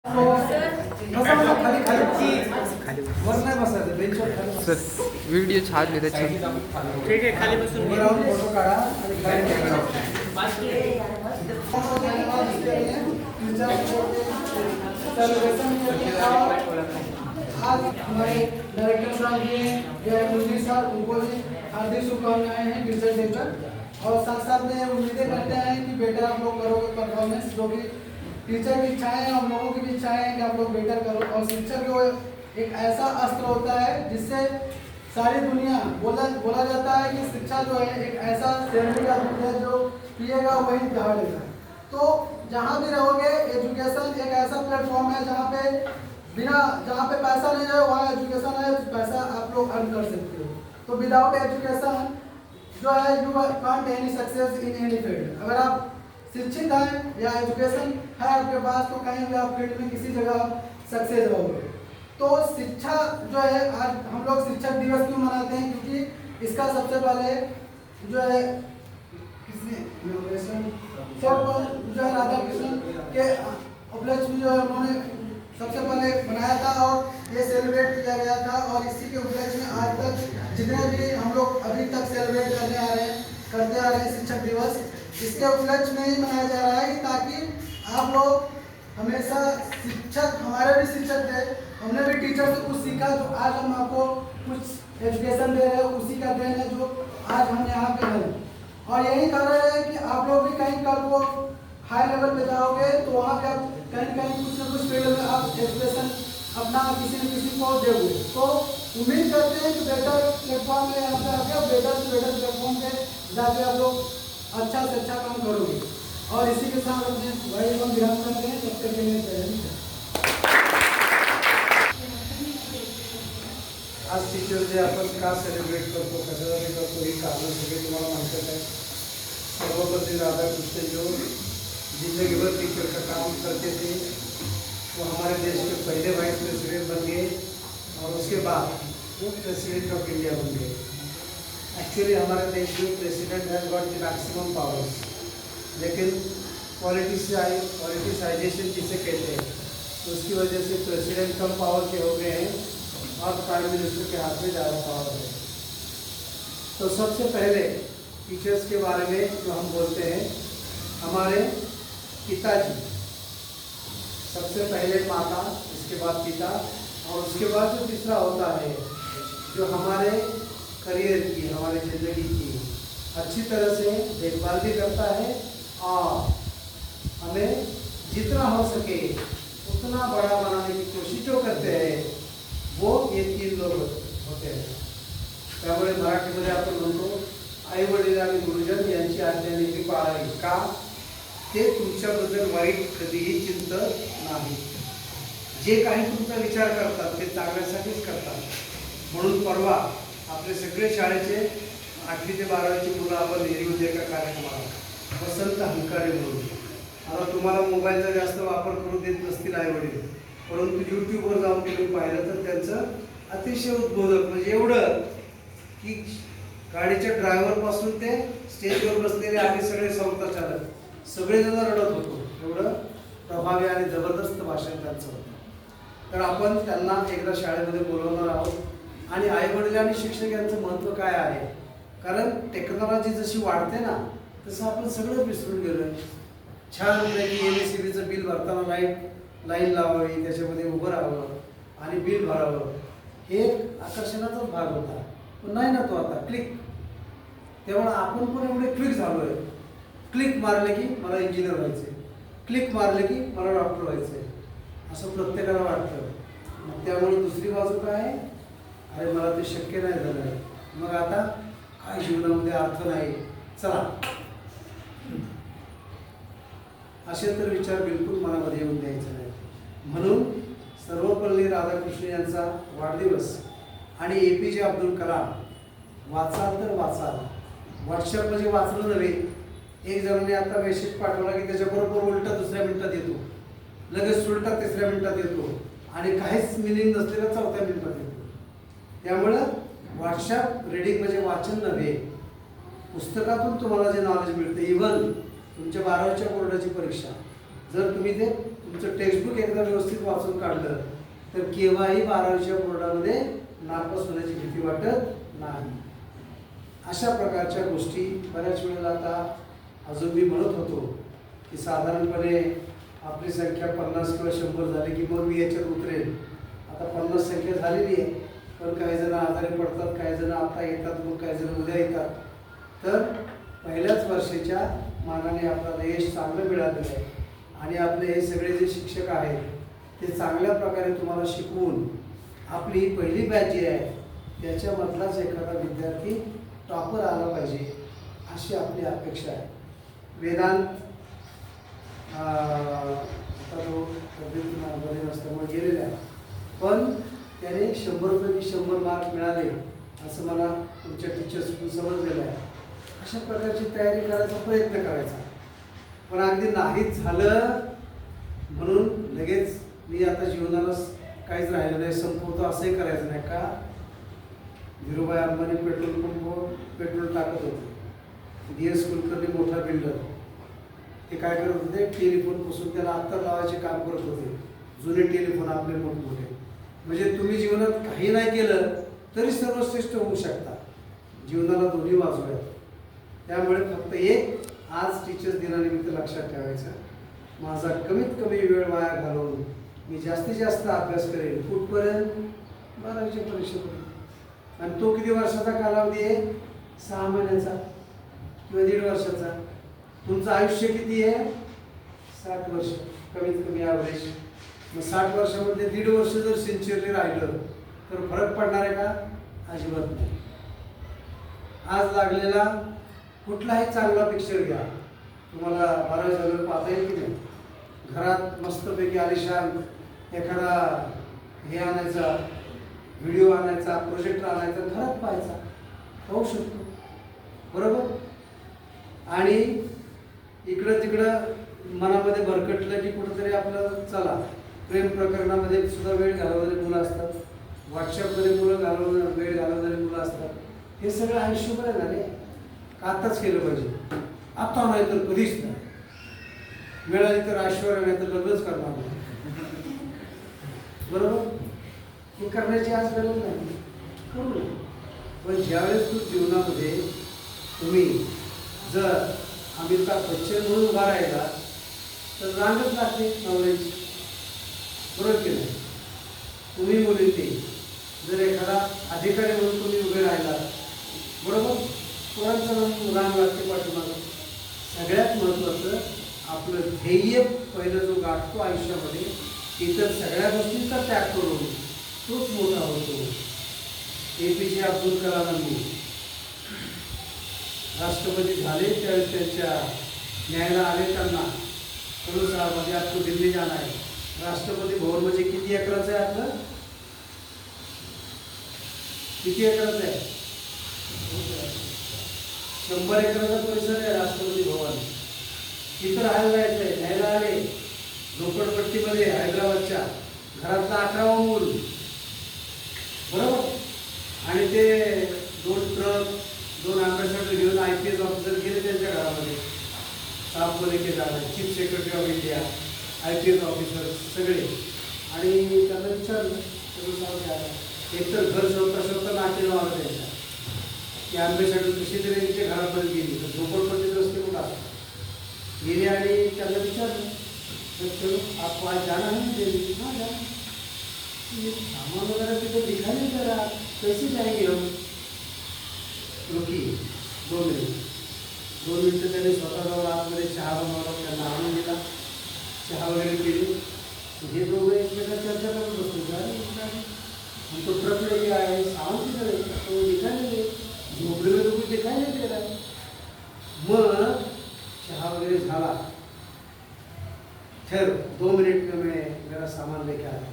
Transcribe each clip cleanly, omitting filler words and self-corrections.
Sir video छान आहे त्याची. ठीक आहे, खाली बसून फोटो काढा आणि आज हमारे डायरेक्टर साहब जी मुरली साहब उनको भी हार्दिक शुभकामनाएं हैं टीचर डे पर। और साथ साथ में उम्मीदें करते हैं कि बेटर आप लोग करोगे परफॉर्मेंस, जो कि टीचर की इच्छाएं हैं, हम लोगों की भी इच्छाएं हैं कि आप लोग बेटर करो। और शिक्षक जो एक ऐसा अस्त्र होता है जिससे सारी दुनिया बोला जाता है कि शिक्षा जो है एक ऐसा शेरनी का दूध है जो पिएगा वही दहाड़ेगा। तो जहाँ भी रहोगे एजुकेशन एक ऐसा प्लेटफॉर्म है जहाँ पे पैसा नहीं जाए वहाँ एजुकेशन है, पैसा आप लोग अर्न कर सकते हो। तो विदाउट एजुकेशन जो है you can't any success in any field. अगर आप शिक्षित हैं या एजुकेशन है आपके पास तो कहीं भी आप फील्ड में किसी जगह आप सक्सेस रहोगे। तो शिक्षा जो है आज हम लोग शिक्षक दिवस क्यों मनाते हैं, क्योंकि इसका सबसे पहले जो है किसने जो है राधा कृष्ण के उपलक्ष्य में जो है उन्होंने सबसे पहले बनाया था और ये सेलिब्रेट किया गया था। और इसी के उपलक्ष्य में आज तक जितने भी हम लोग अभी तक सेलिब्रेट करते आ रहे हैं शिक्षक दिवस, इसके उपलक्ष्य में ही मनाया जा रहा है ताकि आप लोग हमेशा शिक्षक, हमारे भी शिक्षक थे, हमने भी टीचर से कुछ सीखा, जो आज हम आपको कुछ एजुकेशन दे रहे हैं उसी का देन है जो आज हम यहाँ पे हैं। और यही कारण है कि आप लोग भी कहीं कल को हाई लेवल पे जाओगे तो वहाँ पे आप कहीं कुछ न कुछ फील्ड में आप एजुकेशन अपना किसी न किसी को दोगे। तो उम्मीद करते हैं कि बेटर प्लेटफॉर्म में यहाँ पे आके बेटर से बेटर प्लेटफॉर्म पे जाके आप लोग अच्छा से अच्छा काम करोगे। और इसी के साथ अपने भाई हम विराम करते हैं, तब तक के लिए तैयारी। आज टीचर डे आपण का सेलिब्रेट करतो, कशासाठी करतो ही कारणं सगळे तुम्हाला माहीतच आहे। सर्वपल्ली राधाकृष्ण जो जिंदगीभर टीचर का काम करते थे वो हमारे देश के पहले वाइस प्रेसिडेंट बन गए और उसके बाद वो प्रेसिडेंट ऑफ इंडिया बन गए। एक्चुअली हमारे देश में president has got the maximum powers, लेकिन पॉलिटिसाइजेशन जिसे कहते हैं तो उसकी वजह से प्रेसिडेंट कम पावर के हो गए हैं और प्राइम मिनिस्टर के हाथ में ज़्यादा पावर है। तो सबसे पहले टीचर्स के बारे में जो हम बोलते हैं, हमारे पिताजी सबसे पहले माता, इसके बाद पिता और उसके बाद जो तीसरा होता है जो हमारे करियर की, हमारे ज़िंदगी की अच्छी तरह से देखभाल भी करता है और हमें जितना हो सके उतना बड़ा बनाने की कोशिश जो करते हैं वो ये तीन लोग होते हैं। त्यामुळे मराठीमध्ये आपण म्हणतो आई वडील आणि गुरुजन यांची आज्ञा नेहमी पाळावी, का ते तुमच्याबद्दल वाईट कधीही चिंतत नाही। जे काही तुमचा विचार करतात ते चांगल्यासाठीच करतात। म्हणून परवा आपले सगळे शाळेचे 8वी ते 12वीची मुलं आपण नेहरू एका कार्यक्रमाला वसंत हंकारे म्हणून। आता तुम्हाला मोबाईलचा जास्त वापर करू देत नसतील आई वडील, परंतु यूट्यूबवर जाऊन तुम्ही पाहिलं तर त्यांचं अतिशय उद्बोधक म्हणजे एवढं की गाडीच्या ड्रायव्हरपासून ते स्टेजवर बसलेले आम्ही सगळे संस्थाचालक सगळेजण रडत होतो, एवढं प्रभावी आणि जबरदस्त भाषण त्यांचं होतं। तर आपण त्यांना एकदा शाळेमध्ये बोलवणार आहोत आणि आई वडील आणि शिक्षक यांचं महत्त्व काय आहे, कारण टेक्नॉलॉजी जशी वाढते ना तसं आपण सगळं विसरून गेलो आहे। छानपैकी MSEBीचं बिल भरताना लाईन लावावी, त्याच्यामध्ये उभं राहावं आणि बिल भरावं, हे एक आकर्षणाचाच भाग होता, पण नाही ना तो आता क्लिक। तेव्हा आपण पण एवढे क्लिक झालो आहे, क्लिक मारले की मला इंजिनियर व्हायचे, क्लिक मारले की मला डॉक्टर व्हायचे, असं प्रत्येकाला वाटतं। मग त्यामुळे दुसरी बाजू काय आहे, अरे मला ते शक्य नाही झालं आहे, मग आता काय जीवनामध्ये अर्थ नाही, चला असे तर विचार बिलकुल मनामध्ये येऊन द्यायचे नाही। म्हणून सर्वपल्ली राधाकृष्ण यांचा वाढदिवस आणि APJ अब्दुल कलाम वाचाल तर वाचाल। व्हॉट्सअप म्हणजे वाचलं नव्हे, एक जणांनी आता मेसेज पाठवला की त्याच्याबरोबर उलटा दुसऱ्या मिनिटात येतो, लगेच उलटा तिसऱ्या मिनिटात येतो आणि काहीच मिनिंग नसलेला चौथ्या मिनिटात येतो। त्यामुळं व्हॉट्सअप रीडिंग म्हणजे वाचन नव्हे, पुस्तकातून तुम्हाला जे नॉलेज मिळते, इव्हन तुमच्या 12वीच्या बोर्डाची परीक्षा जर तुम्ही ते तुमचं टेक्स्टबुक एकदा व्यवस्थित वाचून काढलं तर केव्हाही 12वीच्या बोर्डामध्ये नापास होण्याची भीती वाटत नाही. अशा प्रकारच्या गोष्टी बऱ्याच वेळेला आता अजून मी म्हणत होतो की साधारणपणे आपली संख्या 50 किंवा 100 झाली की मग मी याच्यात उतरेल. आता 50 संख्या झालेली आहे, पण काही जण आजारी पडतात, काही जण आता येतात, मग काही जण उद्या येतात. तर पहिल्याच वर्षाच्या मानाने आपल्याला यश चांगलं मिळालेलं आहे आणि आपले हे सगळे जे शिक्षक आहेत ते चांगल्या प्रकारे तुम्हाला शिकवून आपली ही पहिली बॅच जी आहे त्याच्यामधलाच एखादा विद्यार्थी टॉपर आला पाहिजे अशी आपली अपेक्षा आहे. वेदांत तो बरे नसल्यामुळे गेलेला आहे, पण त्याने 100पैकी 100 मार्क मिळाले असं मला तुमच्या टीचर्सकडून समजलेलं आहे. अशा प्रकारची तयारी करायचा प्रयत्न करायचा. पण अगदी नाहीच झालं म्हणून लगेच मी आता जीवनाला काहीच राहिलं नाही संपवतो असंही करायचं नाही. का धीरूभाई अंबानी पेट्रोल पंपवर पेट्रोल टाकत होते. DS कुलकर्णी मोठा बिल्डर ते काय करत होते, टेलिफोन पासून त्याला अत्तर लावायचे काम करत होते. जुने टेलिफोन आपले मोठमोठे. म्हणजे तुम्ही जीवनात काही नाही केलं तरी सर्वश्रेष्ठ होऊ शकता. जीवनाला दोन्ही बाजू आहेत. त्यामुळे फक्त एक आज टीचर्स दिनानिमित्त लक्षात ठेवायचं, माझा कमीत कमी वेळ वाया घालवून मी जास्तीत जास्त अभ्यास करेन. कुठपर्यंत? 12वीच्या परीक्षेपर्यंत. आणि तो किती वर्षाचा कालावधी आहे? 6 महिन्याचा किंवा 1.5 वर्षाचा. तुमचं आयुष्य किती आहे? 60 वर्ष कमीत कमी ॲव्हरेज. मग 60 वर्षामध्ये 1.5 वर्ष जर सिन्सिअरली राहिलं तर फरक पडणार आहे का? अजिबात नाही. आज लागलेला कुठलाही चांगला पिक्चर घ्या, तुम्हाला 12 झाल्यावर पाहता येईल की नाही. घरात मस्तपैकी आलिशान एखादा हे आणायचा, व्हिडिओ आणायचा, प्रोजेक्टर आणायचा, घरात पाहायचा, पाहू शकतो. बरोबर. आणि इकडं तिकडं मनामध्ये भरकटलं की कुठंतरी आपलं चला प्रेम प्रकरणामध्ये सुद्धा वेळ घालवणारी मुलं असतात, व्हॉट्सअपमध्ये वेळ घालवणारी मुलं असतात. हे सगळं आयुष्यभर आहे ना रे. आत्ताच केलं पाहिजे, आत्ता नाही तर कधीच नाही. मिळाली तर ऐश्वर्य, नाही तर लग्नच करणार नाही. बरोबर. हे करण्याची आज गरज नाही, करू नये. पण ज्यावेळेस तू जीवनामध्ये तुम्ही जर अमिताभ बच्चन म्हणून उभा राहिला तर रांगच लागते नवऱ्याची. बरोबर की नाही. तुम्ही मुलींनी जर एखादा अधिकारी म्हणून तुम्ही उभे राहिला, बरोबर, कोणाचं रांग लागते पाठीमागं. सगळ्यात महत्त्वाचं आपलं ध्येय पहिलं जो गाठतो आयुष्यामध्ये, इतर सगळ्या गोष्टींचा त्याग करून तोच मोठा होतो. APJ अब्दुल कलामांनी राष्ट्रपती झाले त्यावेळेस त्यांच्या न्यायाला आले त्यांना करू साहेब म्हणजे आपको दिल्ली जाना आहे. राष्ट्रपती भवन म्हणजे किती एकराचं आहे आपलं? किती एकराचं आहे? 100 एकराचा परिसर आहे राष्ट्रपती भवन. तिथं राहायला जायचं आहे. न्यायला आले झोपडपट्टीमध्ये हैदराबादच्या, घरातला 11वा मूल. बरोबर. आणि ते 2 ट्रक 2 अँबॅसेडर घेऊन IPS ऑफिसर गेले त्यांच्या घरामध्ये. साफ बोले के जाणार, chief secretary of India, IPS officer सगळे. आणि त्यांना विचारलं एकतर घर शोधता नाटे आलं त्यांच्या की अँबॅसेडर कशी तरी त्यांच्या घरापर्यंत गेली. तर झोपडपट्टी रस्ते कुठं गेले आणि त्यांना विचारलं तर चलो आप आज जाना है दिल्ली? हाँ जाना. सामान वगैरह तिथे दिखाई जरा, कैसे जाएंगे हम? रुकी 2 मिनिट. 2 मिनिटं त्यांनी स्वतःजवळ आतमध्ये चहा बनवला, त्यांना आणून दिला, चहा वगैरे केली. हे दोघं एकमेकात चर्चा करत बसतो. हम तो ट्रक लेके आए हैं, सामान किधर है? तो दिखाई नहीं दे, झोपड़े में तो कुछ दिखाई नहीं दे रहा है. मग चहा वगैरे झाला. फिर 2 मिनट में मैं मेरा सामान लेके आया.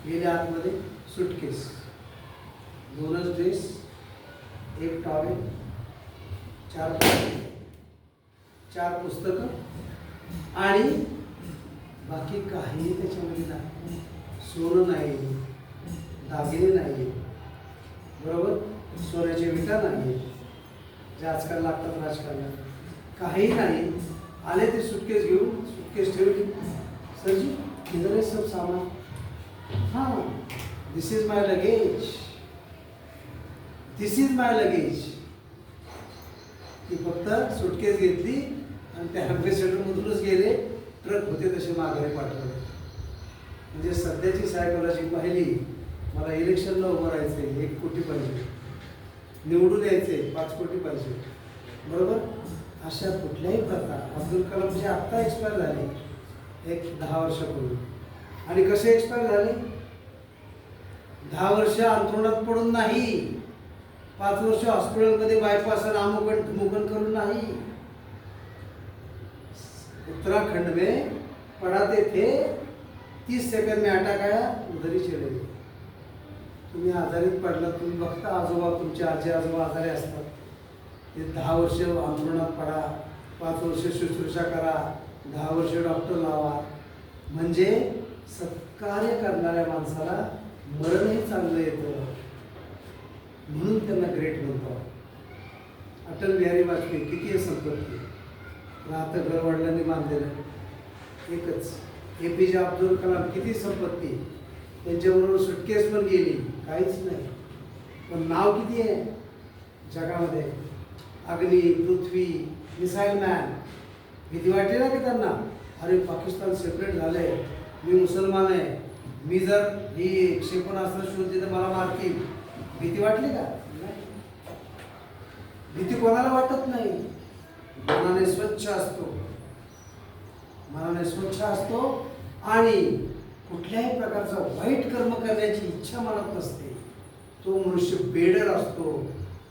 गेले आतमध्ये सूटकेस, 2च ड्रेस, 1 टॉवेल, 4 पुस्तकं आणि बाकी काही त्याच्यामध्ये नाही. सोनं नाही, दागिने नाही, बरोबर, सोन्याचे विटा नाही जे आजकाल लागतात राजकारणात, काही नाही. आले ते सुटकेस घेऊन, सुटकेस ठेवली, सर जी इधर है सब सामान. हाँ, this is my luggage. This is my luggage. ती फक्त सुटकेस घेतली आणि त्या अम्बेसेडरमधूनच गेले. ट्रक होते तसे माघारी पाठवले. म्हणजे सध्याची सायकॉलॉजी पाहिली. मला इलेक्शनला उभं राहायचं 1 कोटी पाहिजे, निवडून यायचे 5 कोटी पाहिजे, बरोबर. अशा कुठल्याही प्रकार अब्दुल कलामचे आत्ता एक्सपायर झाले 10 वर्षापूर्वी. आणि कसे एक्सपायर झाले? 10 वर्ष अंथरुणात पडून नाही, 5 वर्ष हॉस्पिटलमध्ये बायपास आणि मुगन करून नाही. उत्तराखंड में पढ़ाते थे 30 सेकंड में अटॅक आया, उधर ही चले गए. तुम्ही आजारीत पडला, तुम्ही बघता आजोबा, तुमचे आजी आजोबा आजारी असतात. ते 10 वर्ष अंथरुणात पडा, 5 वर्ष शुश्रूषा करा, 10 वर्ष डॉक्टर लावा. म्हणजे सत्कार्य करणाऱ्या माणसाला मरणही चांगलं येतं, म्हणून त्यांना ग्रेट म्हणतो. अटल बिहारी वाजपेयी किती आहे संपत्ती, राहतं घर वडिलांनी बांधलेलं एकच. APJ अब्दुल कलाम किती संपत्ती, त्यांच्याबरोबर सुटकेस पण गेली, काहीच नाही, पण नाव किती आहे जगामध्ये. अग्नी, पृथ्वी, मिसाईल मॅन. भीती वाटली ना की त्यांना, अरे पाकिस्तान सेपरेट झाले, मी मुसलमान आहे, मी जर ही क्षेपणास्त्र शोधली तर मला मारतील. भीती वाटली का? नाही. भीती कोणाला वाटत नाही. मनाने स्वच्छ असतो, मनाने स्वच्छ असतो आणि कुठल्याही प्रकारचा वाईट कर्म करण्याची इच्छा मनात नसते. तो मनुष्य बेडर असतो,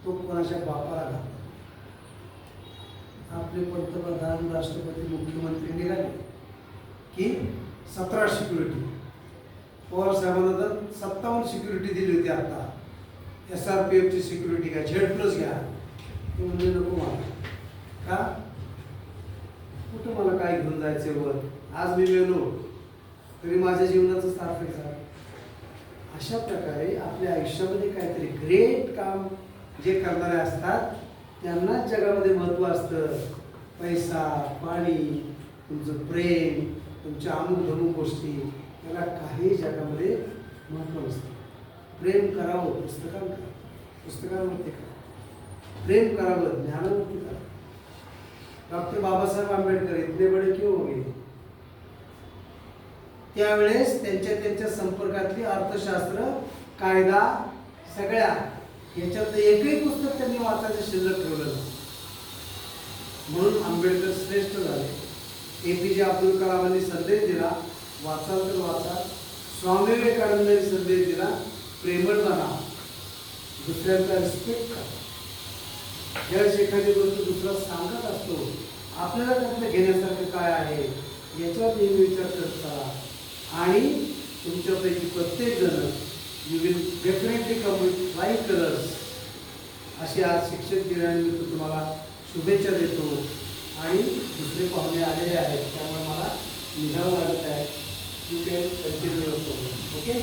तो कोणाच्या बापाला घालतो. आपले पंतप्रधान, राष्ट्रपती, मुख्यमंत्री निघाले की 17 सिक्युरिटी. पवार साहेबांना तर 57 सिक्युरिटी दिली होती. आता SRPFची सिक्युरिटी घ्या, Z+ घ्या. ते म्हणजे नको मला. का? कुठं मला काय घेऊन जायचे वर, आज मी मेलो तरी माझ्या जीवनाचं सार्थक झालं. अशा प्रकारे आपल्या आयुष्यामध्ये काहीतरी ग्रेट काम जे करणारे असतात त्यांनाच जगामध्ये महत्त्व असतं. पैसा, पाणी, तुमचं प्रेम, तुमच्या अमुक गोष्टी, त्याला काही जगामध्ये महत्त्व नसतं. प्रेम करावं पुस्तकांवरती करा, प्रेम करावं ज्ञानावरती करा. डॉक्टर बाबासाहेब आंबेडकर इतने बडे क्यों हो गए? त्यावेळेस त्यांच्या संपर्कातली अर्थशास्त्र, कायदा, सगळ्या याच्यातलं एकही पुस्तक त्यांनी वाचायचं शिल्लक ठेवलं. म्हणून आंबेडकर श्रेष्ठ झाले. APJ अब्दुल कलामांनी संदेश दिला, वाचाल तर वाचा. स्वामी विवेकानंदांनी संदेश दिला, प्रेमळ बना, दुसऱ्यांचा रिस्पेक्ट करा. ज्यावेळेस एखादी गोष्ट दुसरा सांगत असतो, आपल्याला त्यातलं घेण्यासारखं काय आहे याच्यावर नेहमी विचार करत चला. आणि तुमच्यापैकी प्रत्येक जण you will definitely come with life colours. अशी आज शिक्षक दिनानिमित्त तुम्हाला शुभेच्छा देतो. आणि दुसरे पाहुणे आलेले आहेत, त्यामुळे मला निघावं लागत आहे. You can continue. ओके.